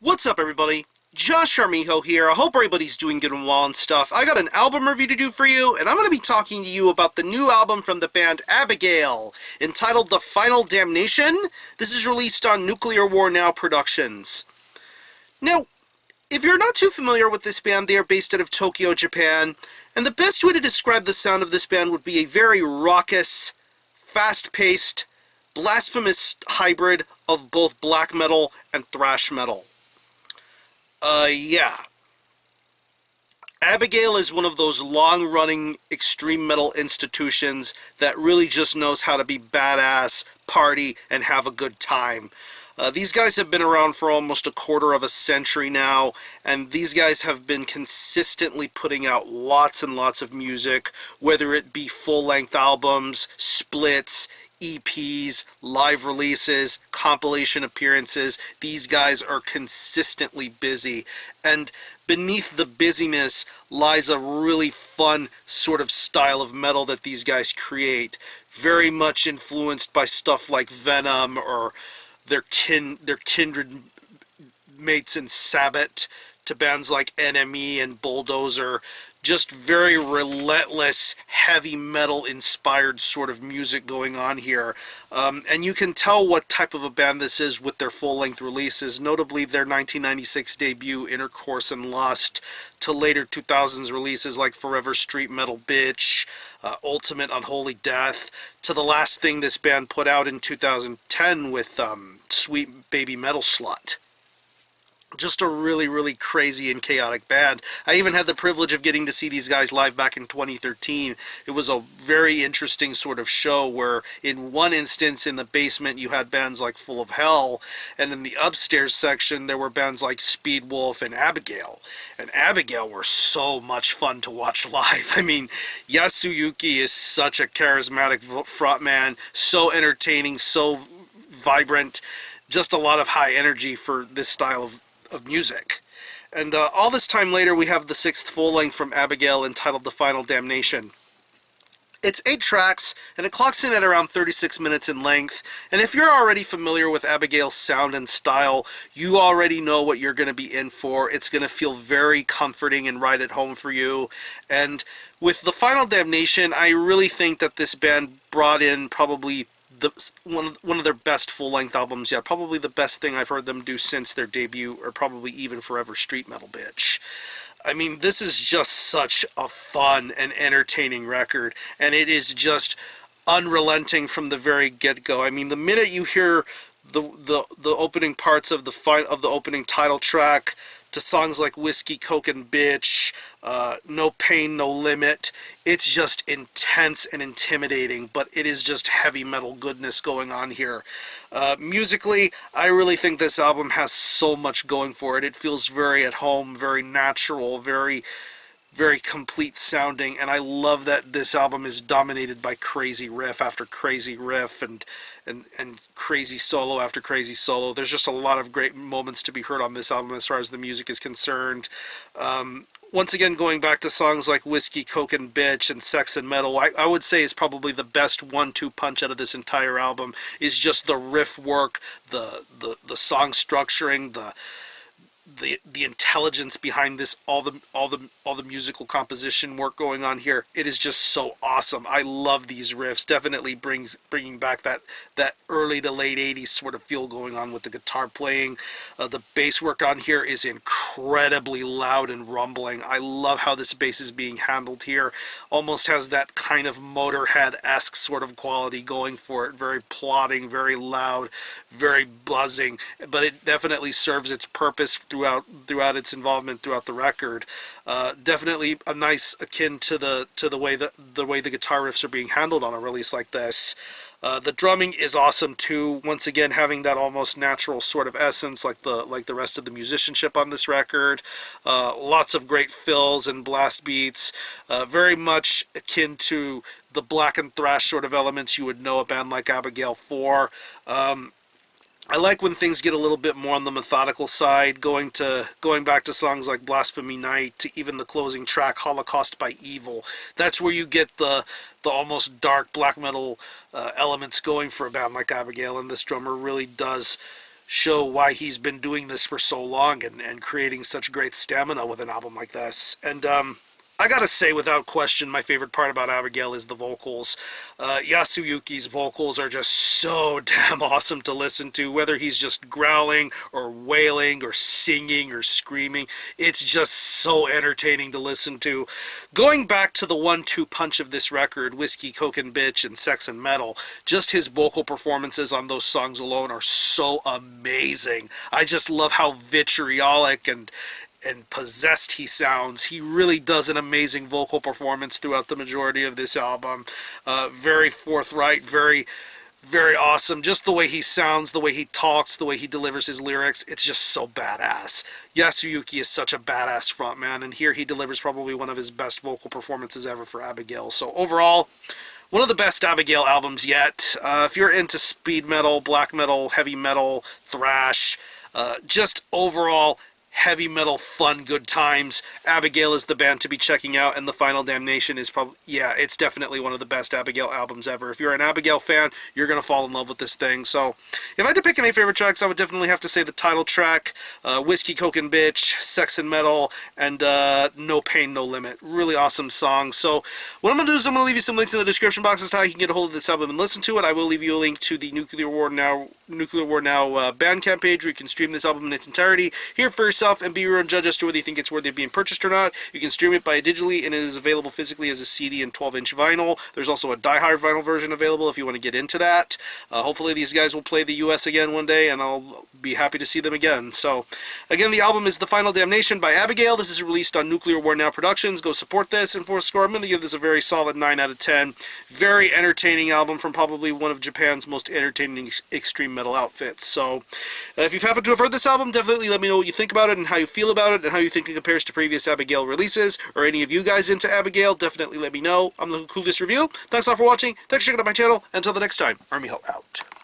What's up, everybody? Josh Armijo here. I hope everybody's doing good and well and stuff. I got an album review to do for you, and I'm going to be talking to you about the new album from the band Abigail, entitled The Final Damnation. This is released on Nuclear War Now Productions. Now, if you're not too familiar with this band, they are based out of Tokyo, Japan, and the best way to describe the sound of this band would be a very raucous, fast-paced, blasphemous hybrid of both black metal and thrash metal. Yeah. Abigail is one of those long-running extreme metal institutions that really just knows how to be badass, party, and have a good time. These guys have been around for almost a quarter of a century now, and these guys have been consistently putting out lots and lots of music, whether it be full-length albums, splits, EPs, live releases, compilation appearances. These guys are consistently busy, and beneath the busyness lies a really fun sort of style of metal that these guys create, very much influenced by stuff like Venom or their kindred mates in Sabbath, to bands like NME and Bulldozer. Just very relentless, heavy metal inspired sort of music going on here. And you can tell what type of a band this is with their full-length releases, notably their 1996 debut Intercourse and Lust, to later 2000s releases like Forever Street Metal Bitch, Ultimate Unholy Death, to the last thing this band put out in 2010 with Sweet Baby Metal Slut. Just a really, really crazy and chaotic band. I even had the privilege of getting to see these guys live back in 2013. It was a very interesting sort of show where in one instance in the basement you had bands like Full of Hell, and in the upstairs section there were bands like Speedwolf and Abigail. And Abigail were so much fun to watch live. I mean, Yasuyuki is such a charismatic frontman, so entertaining, so vibrant, just a lot of high energy for this style of music. And all this time later we have the sixth full-length from Abigail entitled The Final Damnation. It's 8 tracks, and it clocks in at around 36 minutes in length, and if you're already familiar with Abigail's sound and style, you already know what you're going to be in for. It's going to feel very comforting and right at home for you. And with The Final Damnation, I really think that this band brought in probably one of their best full-length albums yet. Probably the best thing I've heard them do since their debut, or probably even Forever Street Metal Bitch. I mean, this is just such a fun and entertaining record, and it is just unrelenting from the very get-go. I mean, the minute you hear the opening parts of the opening title track, to songs like Whiskey, Coke, and Bitch, No Pain, No Limit, it's just intense and intimidating, but it is just heavy metal goodness going on here. Musically, I really think this album has so much going for it. It feels very at home, very natural, very complete sounding, and I love that this album is dominated by crazy riff after crazy riff and crazy solo after crazy solo. There's just a lot of great moments to be heard on this album as far as the music is concerned. Once again, going back to songs like Whiskey, Coke, and Bitch and Sex and Metal, I would say is probably the best 1-2 punch out of this entire album, is just the riff work, the song structuring, the intelligence behind this, all the musical composition work going on here. It is just so awesome. I love these riffs. Definitely bringing back that early to late 80s sort of feel going on with the guitar playing. The bass work on here is incredibly loud and rumbling. I love how this bass is being handled here. Almost has that kind of Motorhead-esque sort of quality going for it. Very plodding, very loud, very buzzing, but it definitely serves its purpose throughout its involvement throughout the record. Definitely a nice akin to the way the guitar riffs are being handled on a release like this. The drumming is awesome too. Once again, having that almost natural sort of essence, like the rest of the musicianship on this record. Lots of great fills and blast beats. Very much akin to the black and thrash sort of elements you would know a band like Abigail for. I like when things get a little bit more on the methodical side, going back to songs like Blasphemy Night, to even the closing track Holocaust by Evil. That's where you get the almost dark black metal elements going for a band like Abigail, and this drummer really does show why he's been doing this for so long and creating such great stamina with an album like this. And I gotta say, without question, my favorite part about Abigail is the vocals. Yasuyuki's vocals are just so damn awesome to listen to, whether he's just growling or wailing or singing or screaming. It's just so entertaining to listen to. Going back to the 1-2 punch of this record, Whiskey, Coke and Bitch and Sex and Metal, just his vocal performances on those songs alone are so amazing. I just love how vitriolic and possessed he sounds. He really does an amazing vocal performance throughout the majority of this album. Very forthright, very awesome. Just the way he sounds, the way he talks, the way he delivers his lyrics, it's just so badass. Yasuyuki is such a badass frontman, and here he delivers probably one of his best vocal performances ever for Abigail. So overall, one of the best Abigail albums yet. If you're into speed metal, black metal, heavy metal, thrash, just overall heavy metal fun, good times, Abigail is the band to be checking out, and the Final Damnation is probably, yeah, it's definitely one of the best Abigail albums ever. If you're an Abigail fan, you're going to fall in love with this thing. So if I had to pick any favorite tracks, I would definitely have to say the title track, Whiskey, Coke and Bitch, Sex and Metal, and No Pain, No Limit. Really awesome songs. So what I'm going to do is I'm going to leave you some links in the description box as to how you can get a hold of this album and listen to it. I will leave you a link to the Nuclear War Now Bandcamp page where you can stream this album in its entirety, hear it for yourself, and be your own judge as to whether you think it's worthy of being purchased or not. You can stream it by digitally, and it is available physically as a CD and 12-inch vinyl. There's also a die-hard vinyl version available if you want to get into that. Hopefully these guys will play the US again one day, and I'll be happy to see them again. So, again, the album is The Final Damnation by Abigail. This is released on Nuclear War Now Productions. Go support this, and for a score, I'm going to give this a very solid 9 out of 10. Very entertaining album from probably one of Japan's most entertaining extreme metal outfits. So, if you've happened to have heard this album, definitely let me know what you think about it and how you feel about it and how you think it compares to previous Abigail releases, or any of you guys into Abigail. Definitely let me know. I'm the Coolest Review. Thanks a lot for watching. Thanks for checking out my channel. Until the next time, Army Ho out.